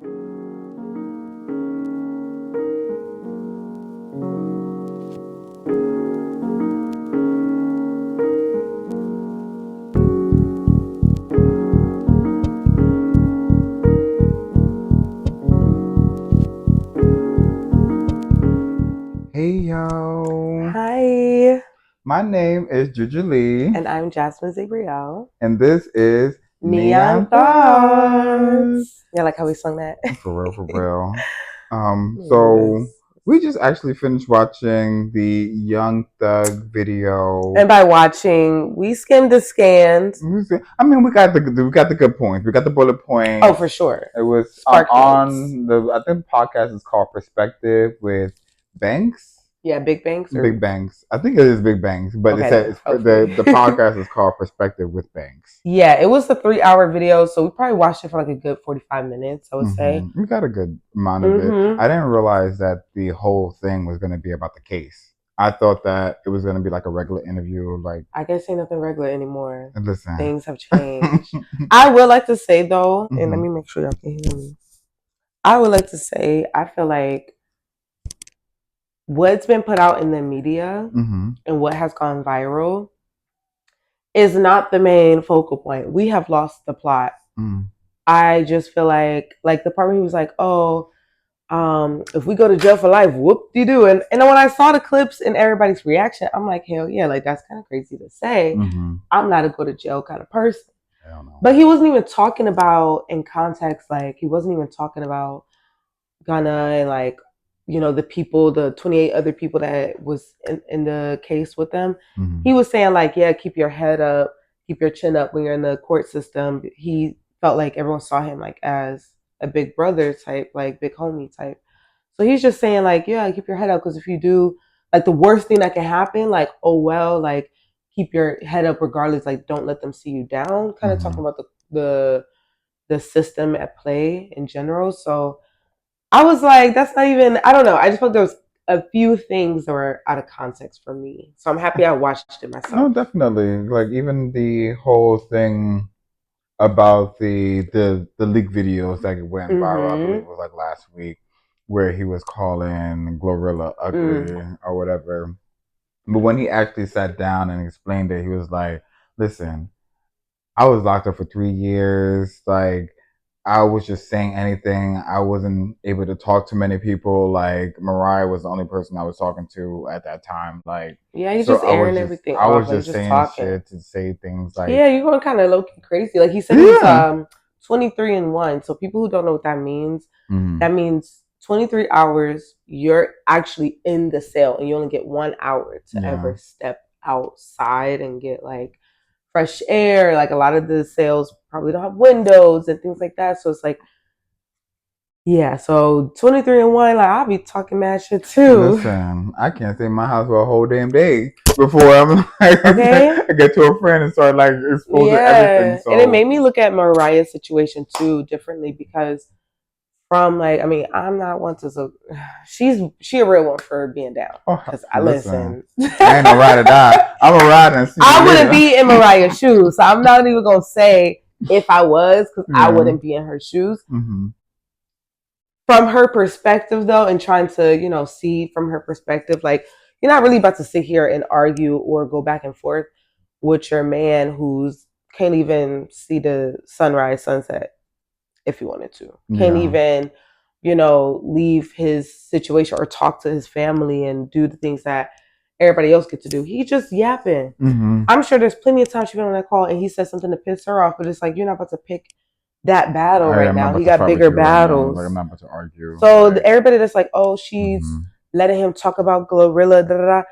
Hey yo, Hi, my name is Juju Lee, and I'm Jasmine Zabriel. and this is Neon Neon Thoughts. Thoughts. Yeah, like how we sung that. For real, for real. So Yes. we just actually finished watching the Young Thug video. And by watching, we skimmed the scans. I mean, we got the good points. We got the bullet Oh, points. for sure. It was Spark notes. on the. I think the podcast is called Perspective with Banks. Yeah, Big Banks or Big Banks. I think it is Big Banks, but it okay, said then it's, hopefully. the podcast is called Perspective with Banks. Yeah, it was a 3 hour video, so we probably watched it for like a good 45 minutes, I would say. We got a good amount of it. Mm-hmm. I didn't realize that the whole thing was going to be about the case. I thought that it was going to be like a regular interview. Like, I guess ain't nothing regular anymore. listen. Things have changed. I would like to say though, and let hmm me make sure y'all can hear me. I would like to say I feel like what's been put out in the media hmm and what has gone viral is not the main focal point. We have lost the plot. mm I just feel like the part where he was like, "Oh, if we go to jail for life, whoopty doo." And then when I saw the clips and everybody's reaction, I'm like, hell yeah, like that's kind of crazy to say. hmm I'm not a go to jail kind of person. I don't know. But he wasn't even talking about in context, like he wasn't even talking about Ghana and like the people, the 28 other people that was in the case with them. hmm He was saying like, yeah, keep your head up, keep your chin up when you're in the court system. He felt like everyone saw him like as a big brother type, like big homie type. So he's just saying like, yeah, keep your head up because if you do, like the worst thing that can happen, like oh well, like keep your head up regardless. Like don't let them see you down. Kind of hmm talking about the system at play in general. So I was like, that's not even, I don't know. I just felt there was a few things that were out of context for me. So I'm happy I watched it No, myself. definitely. Like even the whole thing about the leak videos that went viral. I believe Mm-hmm. it was like last week, where he was calling Glorilla ugly Mm. or whatever. But when he actually sat down and explained it, he was like, "Listen, I was locked up for 3 years. Like, I was just saying anything. I wasn't able to talk to many people. Like, Mariah was the only person I was talking to at that time. Like, Yeah, he's so just airing everything I off, was like just just saying talking. shit to say things like, Yeah, you're going kind of low key crazy. Like he said he's yeah, 23 and 1. So people who don't know what mm-hmm. that means 23 hours you're actually in the cell and you only get 1 hour to Yeah. ever step outside and get like fresh air. Like a lot of the cells probably don't have windows and things like that. So it's like, yeah, so 23 and 1, like I'll be talking mad shit too. Listen, I can't stay in my house for a whole damn day before I'm like Okay? I get to a friend and start like exposing everything. Yeah. And it So made me look at Mariah's situation too differently because from like, I mean, I'm not one to so she a real one for being down. oh, Cause I listen, listen. I ain't no ride or die. I'm a ride and see you I wouldn't later. be in Mariah's shoes. So I'm not even gonna say if I was, because I Yeah. wouldn't be in her shoes. hmm From her perspective though, and trying to, see from her perspective, like you're not really about to sit here and argue or go back and forth with your man who's can't even see the sunrise, sunset if he wanted to. Can't Yeah. even, leave his situation or talk to his family and do the things that everybody else get to do. He just yapping. hmm I'm sure there's plenty of times she's been on that call and he said something to piss her off, but it's like you're not about to pick that battle I right am not now. He about to got fight with bigger you right now. Like I'm battles. not about to argue. So Like, everybody that's like, oh, she's hmm letting him talk about Glorilla, da, da, da.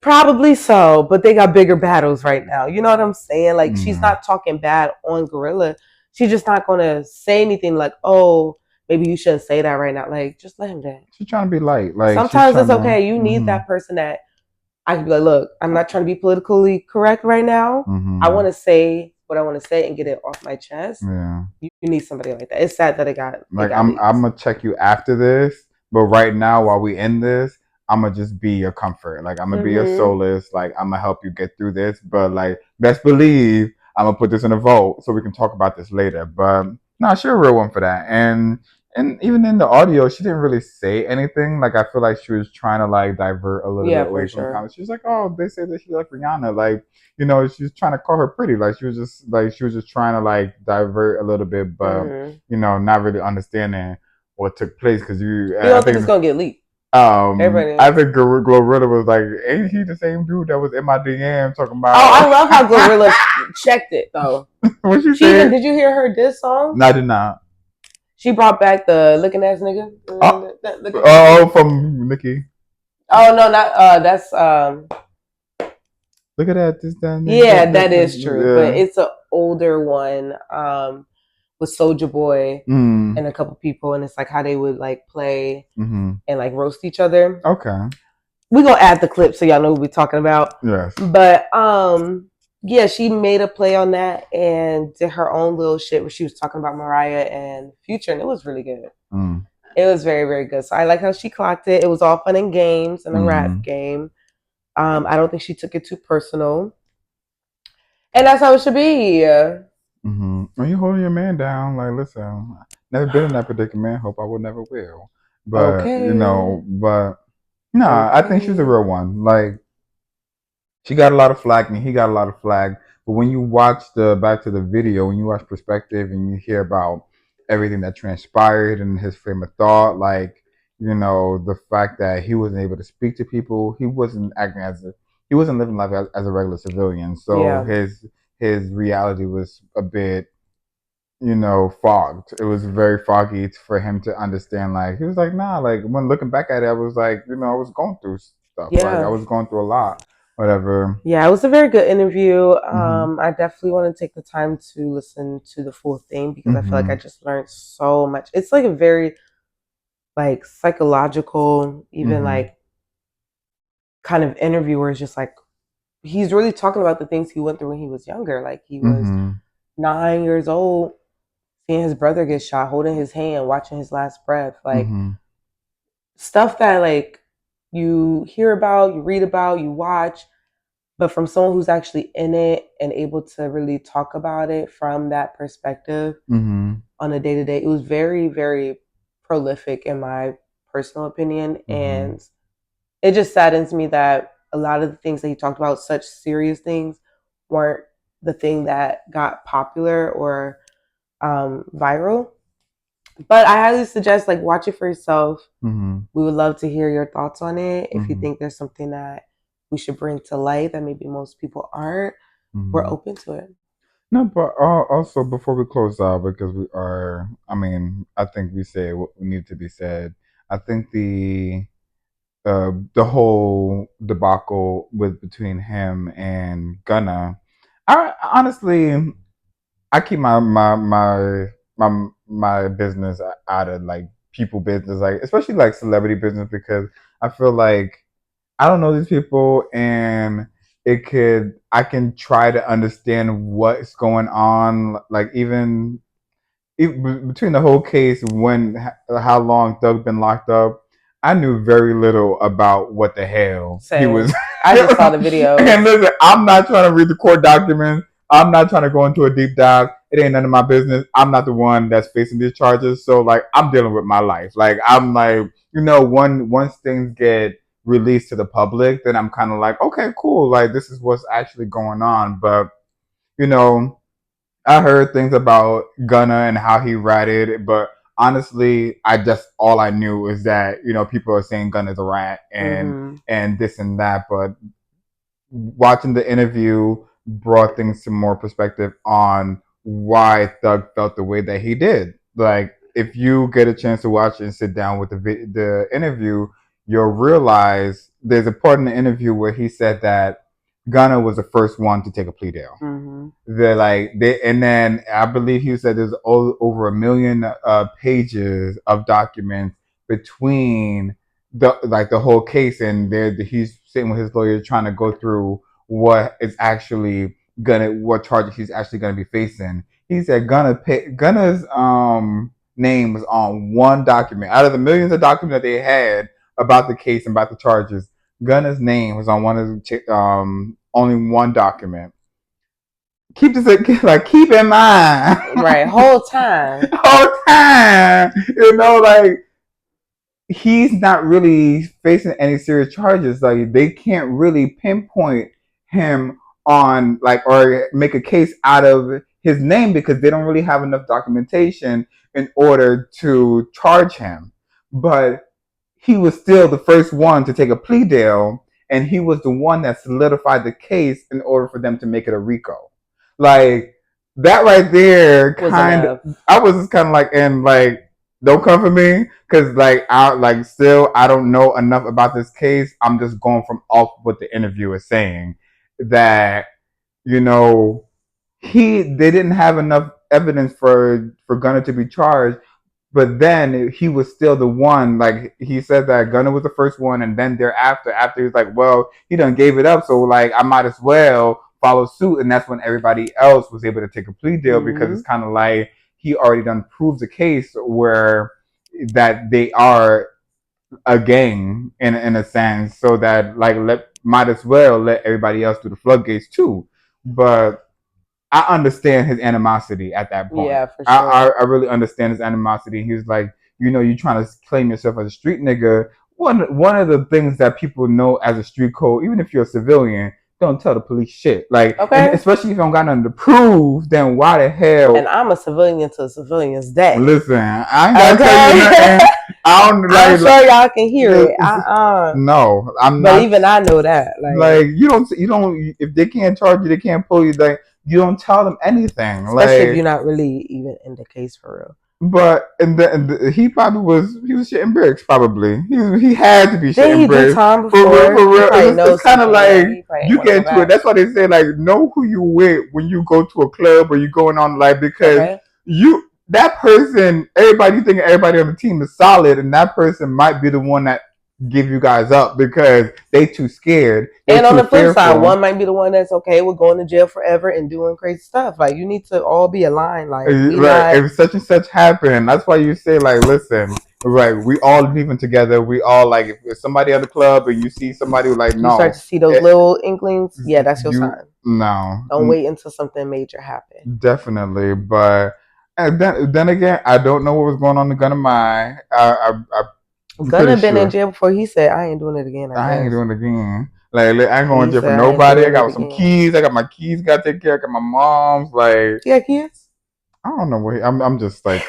Probably so, but they got bigger battles right now. You know what I'm saying? Like she's yeah. not talking bad on Gorilla. She's just not gonna say anything like, "Oh, maybe you shouldn't say that right now." Like, just let him dance. She's trying to be light. Like she's Sometimes trying it's to. okay. You need that person that I can be like, "Look, I'm not trying to be politically correct right now. I hmm want to say what I want to say and get it off my chest." Yeah. You need somebody like that. It's sad that it Like got I'm leaked. gonna check you after this, but right now while we end this, I'm gonna just be your comfort. Like I'm gonna be your Mm-hmm. solace. Like I'm gonna help you get through this. But like best believe I'm gonna put this in a vote so we can talk about this later. But no, she's a real one for that. And And even in the audio, she didn't really say anything. Like I feel like she was trying to like divert a little bit Yeah, for away from the sure. comments. She was like, "Oh, they say that she like Rihanna." Like she's trying to call her pretty. Like she was just trying to like divert a little bit, but Hmm. not really understanding what took place because You I don't think it's think gonna get leaked? Everybody. I think Glorilla was like, "Ain't he the same dude that was in my DM talking Oh, I about love how Glorilla checked it though. what she She even said?" did you hear her diss song? No, I did not. She brought back the looking ass nigga. Oh, Looking ass nigga. oh, from Nikki. Oh no, not that's Look at that. This, that, yeah, that, that is that, true. But yeah. it's an older one, with Soldier Boy Mm. and a couple people, and it's like how they would like play Mm-hmm. and like roast each other. Okay. We're gonna add the clip so y'all know what we're talking about. Yes. But yeah, she made a play on that and did her own little shit where she was talking about Mariah and Future, and it was really good. Mm. It was very, very good. So I like how she clocked it. It was all fun and games and a rap Mm-hmm. game. I don't think she took it too personal. And that's how it should be. Mm-hmm. When you holding your man down, like, listen, never been in that predicament. Hope I will never will. But Okay. nah, I think she's a Okay. real one. Like, she got a lot of flack and he got a lot of flack. But when you watch the back to the video, when you watch perspective and you hear about everything that transpired and his frame of thought, like the fact that he wasn't able to speak to people, he wasn't living life as a regular civilian. So Yeah. his reality was a bit fogged. It was very foggy for him to understand. Like he was like, nah. Like when looking back at it, I was like, I was going through stuff. Like I Yeah. was going through a lot, whatever. Yeah, it was a very good interview. Mhm. I definitely want to take the time to listen to the full thing because I feel like I Mhm. just learned so much. It's like a very like psychological, even Mhm. like kind of interview where it's just like he's really talking about the things he went through when he was younger. Like he was Mhm. 9 years old, seeing his brother get shot, holding his hand, watching his last breath, like Mhm. stuff that like you hear about, you read about, you watch, but from someone who's actually in it and able to really talk about it from that perspective Mhm. on a day to day, it was very, very prolific in my personal opinion. Mhm. And it just saddens me that a lot of the things that he talked about, such serious things, weren't the thing that got popular or viral. But I highly suggest like watch it for yourself. Mhm. We would love to hear your thoughts on it. If you Mhm. think there's something that we should bring to light that maybe most people aren't, we're Mhm. open to it. No, but also before we close out, because we are, I mean, I think we say what we need to be said. I think the whole debacle with between him and Gunna. I honestly, I keep my business out of like people business, like especially like celebrity business, because I feel like I don't know these people, and I can try to understand what's going on, like even between the whole case when how long Doug been locked up, I knew very little about what the hell he was. Same. I just saw the And videos. listen, I'm not trying to read the court documents. I'm not trying to go into a deep dive. It ain't none of my business. I'm not the one that's facing these charges. So like I'm dealing with my life. Like I'm like, once things get released to the public, then I'm kind of like, okay, cool. Like this is what's actually going on. But you know, I heard things about Gunna and how he ratted, but honestly, I just all I knew is that people are saying Gunna's a rat Mm-hmm. and this and that. But watching the interview brought things to more perspective on why Thug felt the way that he did. Like if you get a chance to watch and sit down with the interview, you'll realize there's a part in the interview where he said that Gunna was the first one to take a plea deal. Mm-hmm. And then I believe he said there's over a million pages of documents between the whole case, and he's sitting with his lawyer trying to go through what charges he's actually gonna be facing. He said Gunna's name was on one document out of the millions of documents that they had about the case and about the charges. Gunna's name was on one of the only one document. keep this like keep in mind Right, whole time. whole time, like he's not really facing any serious charges. Like they can't really pinpoint him on like or make a case out of his name because they don't really have enough documentation in order to charge him. But he was still the first one to take a plea deal, and he was the one that solidified the case in order for them to make it a RICO. Like that right there, Was enough. I was just kind of like, and like, don't come for me, because like I don't know enough about this case. I'm just going from off what the interviewer is saying that you know they didn't have enough evidence for Gunner to be charged, but then he was still the one. Like he said that Gunner was the first one, and then thereafter, after he was like, well, he done gave it up, so like I might as well follow suit, and that's when everybody else was able to take a plea deal because it's kind of like he already done proved the case where that they are a gang in a sense, so that like might as well let everybody else through the floodgates too. But I understand his animosity at that point. Yeah, for sure. I really understand his animosity. He was like, you trying to claim yourself as a street nigga. One of the things that people know as a street code, even if you're a civilian, don't tell the police shit. Like, and Okay. especially if you don't got nothing to prove, then why the hell? And I'm a civilian to a civilian's day. Listen, I ain't gotta tell you Okay. nothing. I don't I'm sure y'all can hear it. No, I'm But not. even I know that. Like you don't. If they can't charge you, they can't pull you. Like you don't tell them anything. Especially if Like you're not really even in the case for real. but he probably he was shitting bricks probably he had to be Did he shitting do bricks time for before? He real. probably It's knows kind of something. Yeah, like he probably you want to get go into it. back. That's why they say like know who you with when you go to a club or you going on like because Okay. you that person everybody think everybody on the team is solid and that person might be the one that give you guys up because they too scared. They And on too the flip side, fearful. one might be the one that's okay with going to jail forever and doing crazy stuff. Like you need to all be aligned. Like we Right, not. if such and such happen, that's why you say like, listen, right, we all leaving together. We all like, if somebody at the club and you see somebody who like, You start no, to see those it, little inklings. Yeah, that's your you sign. no, Don't wait until something major happens. definitely. But and then again, I don't know what was going on in Gunna Mai. I'm Gunna pretty been in sure jail before. He said, "I ain't doing it again." I I ain't guess doing it again. Like I ain't going to he jail for said, "I ain't nobody. I doing it got some again." keys. I got my keys. Got to take care. I got my mom's. Like Yeah, kids. I don't know what I'm just like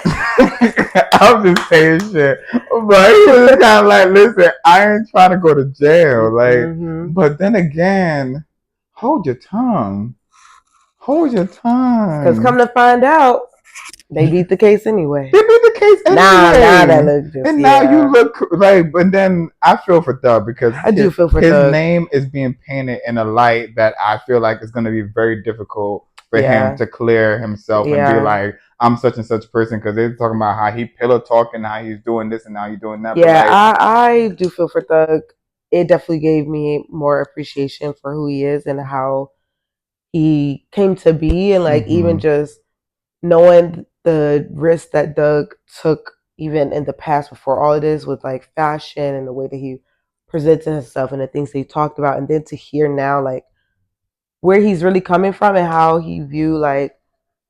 I'm just saying shit. But he was kind of like, listen, I ain't trying to go to jail. Like, Mm-hmm. but then again, hold your tongue. Hold your Because come tongue. to find out, they beat the case anyway. It be the case Now that anyway. looks just And now you yeah. look like, but then I feel for Thug because I do feel for his Thug. name is being painted in a light that I feel like is going to be very difficult for him Yeah. to clear himself and be Yeah. like, I'm such and such person because they're talking about how he pillow talking, how he's doing this and how he's doing that. But Yeah, like, I do feel for Thug. It definitely gave me more appreciation for who he is and how he came to be, and like even mm-hmm, just knowing the risk that Doug took even in the past before all of this with like fashion and the way that he presented himself and the things that he talked about, and then to hear now like where he's really coming from and how he viewed like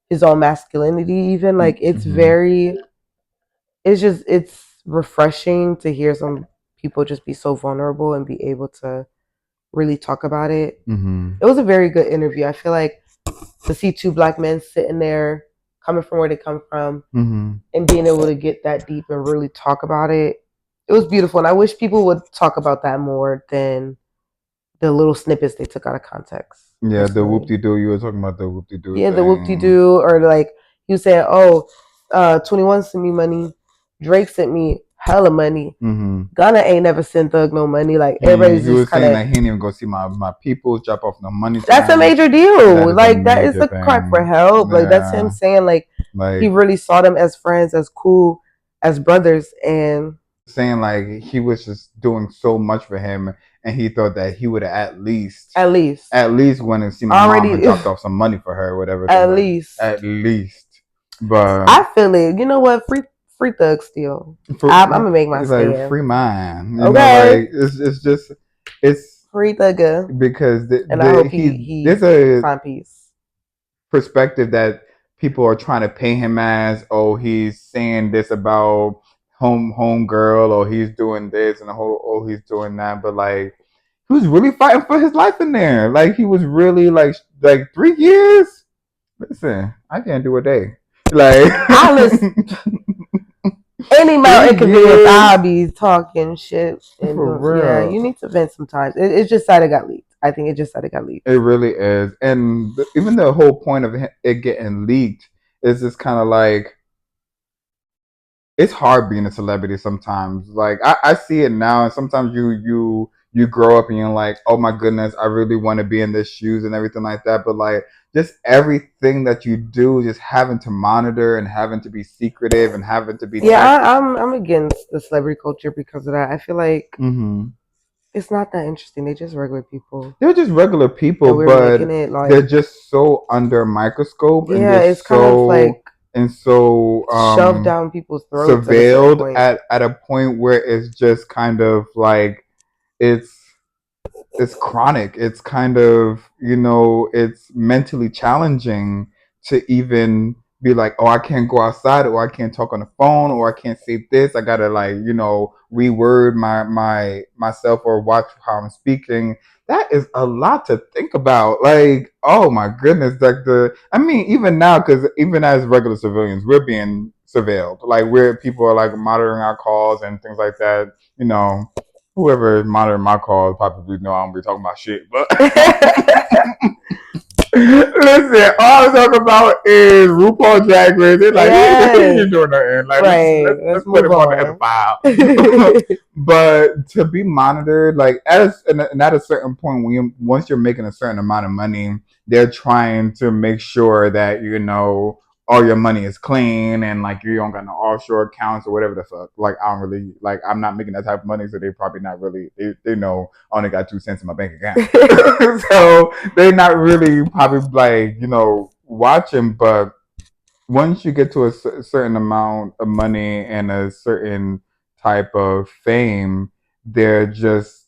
his own masculinity even like it's mm-hmm, very it's refreshing to hear some people just be so vulnerable and be able to really talk about it. mm-hmm, It was a very good interview. I feel like to see two black men sitting there coming from where they come from mm-hmm. and being able to get that deep and really talk about it, it was beautiful. And I wish people would talk about that more than the little snippets they took out of context. Yeah, the Personally, Whoopty Doo. You were talking about the Whoopty Doo yeah, the Whoopty thing. Doo, or like you said, oh, 21 sent me money, Drake sent me hella money. Mm-hmm. Ghana ain't never sent Thug no money. Like everybody's He just was kind saying of. that he didn't even go see my people, drop off no money to That's a him. major That deal. is a Like that is major the cry for thing. help. Like that's him Yeah, saying like he like really saw them as friends, as cool, as brothers, and saying like he was just doing so much for him, and he thought that he would have at at least went and see my mom and least dropped off some money for her or whatever. So at like least at least, but I feel it. You know what? Free Thug still. for I'm gonna make my it's like stand. free mind, Okay, like it's just it's free Thugger, because and I hope he there's a find peace. perspective that people are trying to paint him as, oh, he's saying this about home girl, or he's doing this and the whole, oh, he's doing that, but like he was really fighting for his life in there. Like he was really like 3 years. Listen, I can't do a day. Like I listen any amount three inconvenience. years I'll be talking shit and for doing. Yeah, real. you need to vent sometimes. It's just that it got leaked. I think it just said it got leaked. It really is, and even the whole point of it getting leaked is just kind of like it's hard being a celebrity sometimes. Like I see it now, and sometimes you grow up and you're like, oh my goodness, I really want to be in this shoes and everything like that. But like just everything that you do, just having to monitor and having to be secretive and having to be Yeah, text. I'm against the celebrity culture because of that. I feel like Mm-hmm. it's not that interesting. They just regular people, They're just regular people, and we're making but it they're like just so under a microscope, and yeah, they're it's kind of like so shoved down people's throats at a certain surveilled point. at a point where it's just kind of like it's it's chronic. It's kind of, it's mentally challenging to even be like, oh, I can't go outside, or I can't talk on the phone, or I can't say this. I gotta like, reword my myself or watch how I'm speaking. That is a lot to think about. Like, oh my goodness, like I mean, even now, because even as regular civilians, we're being surveilled. Like, where people are like monitoring our calls and things like that. Whoever is monitoring my calls probably know I don't be talking about shit. But listen, all I talk about is RuPaul Drag Race. They're like, he Yes, ain't doing nothing. Like, right. let's Let's put move him on the other on. file. But to be monitored, like and at a certain point, once you're making a certain amount of money, they're trying to make sure that all your money is clean, and like you don't got no offshore accounts or whatever the fuck. Like I don't really like I'm not making that type of money, so they probably not really they know I only got 2 cents in my bank account. So they're not really probably like watching. But once you get to a certain amount of money and a certain type of fame, they're just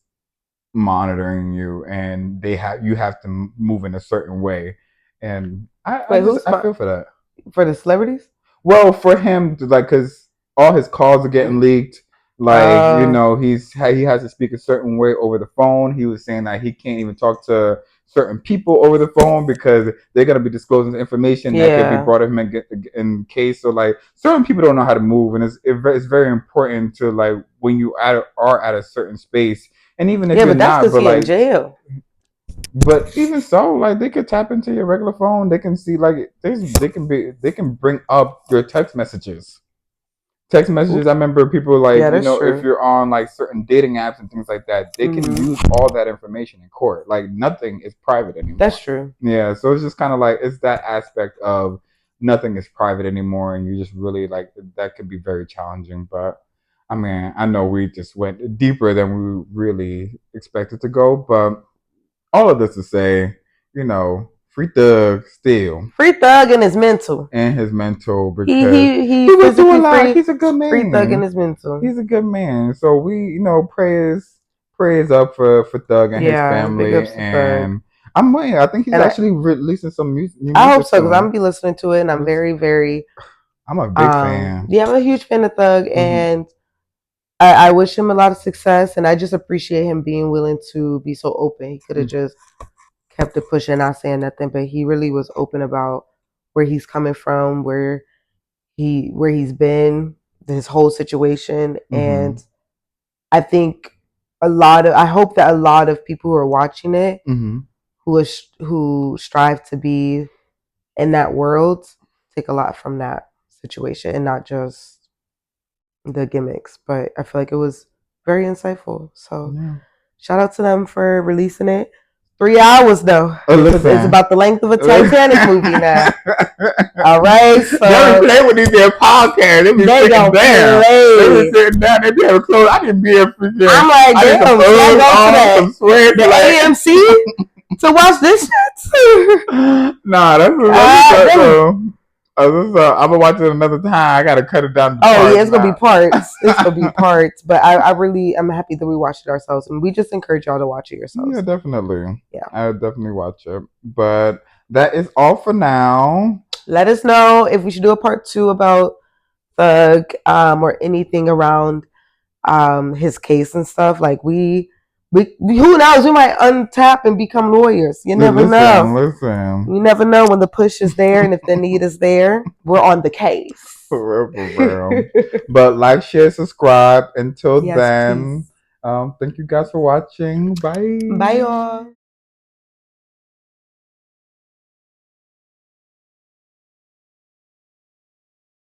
monitoring you, and you have to move in a certain way. And Wait, who's I feel for that. for the celebrities? Well, for him, like, because all his calls are getting leaked. Like, he has to speak a certain way over the phone. He was saying that he can't even talk to certain people over the phone because they're gonna be disclosing information that could be Yeah, brought to him in case. So, like, certain people don't know how to move, and it's very important to like when you are at a certain space, and even if yeah, you're but that's not, because but he in like jail. but even so, like they could tap into your regular phone. They can see like they can bring up your text messages. Text messages. I remember people like Yeah, that's if true. you're on like certain dating apps and things like that, they can Hmm. use all that information in court. Like nothing is private That's anymore. true. Yeah, so it's just kind of like it's that aspect of nothing is private anymore, and you just really like that could be very challenging. But I mean, I know we just went deeper than we really expected to go, but all of this to say, Free Thug still Free Thug and his mental. and his mentor He because he he he went through a physically lot. free. He's a good Free Thug and man. his mental. He's a good man. So we, prayers up for Thug and his Yeah, big family. ups to Thug. And I'm waiting. I think he's And actually releasing some new I hope music so because I'm soon. gonna be listening to it, and I'm very very I'm a big fan. yeah, I'm a huge fan of Thug, Hmm. and I wish him a lot of success, and I just appreciate him being willing to be so open. He could have just kept it pushing, not saying nothing, but he really was open about where he's coming from, where he's been, his whole situation, Hmm. and I think I hope that a lot of people who are watching it Hmm. who strive to be in that world take a lot from that situation and not just the gimmicks. But I feel like it was very insightful. So Yeah. shout out to them for releasing it. 3 hours though. Oh, It's listen. about the length of a Titanic movie now. All right, They be so playing with these damn podcasts. They be they sitting gonna down. They be play. sitting down. They be having clothes. I didn't be a freaking. I'm like, I need some damn, should I Uggs go to on, some sweats. the Like, AMC to watch this shit? nah, that's what's God up damn. though. I'm gonna watch it another time. I gotta cut it down to Oh yeah, parts it's gonna be now. parts. It's gonna be parts. But I'm happy that we watched it ourselves, and we just encourage y'all to watch it Yeah, yourselves. definitely. Yeah. I would definitely watch it. But that is all for now. Let us know if we should do a part 2 about Thug, or anything around his case and stuff. Like we who knows? We might untap and become lawyers. You never know. Listen. You never know when the push is there and if the need is there. We're on the case. For real, for real. But like, share, subscribe. Until Yes, please. then, thank you guys for watching. Bye. Bye, y'all.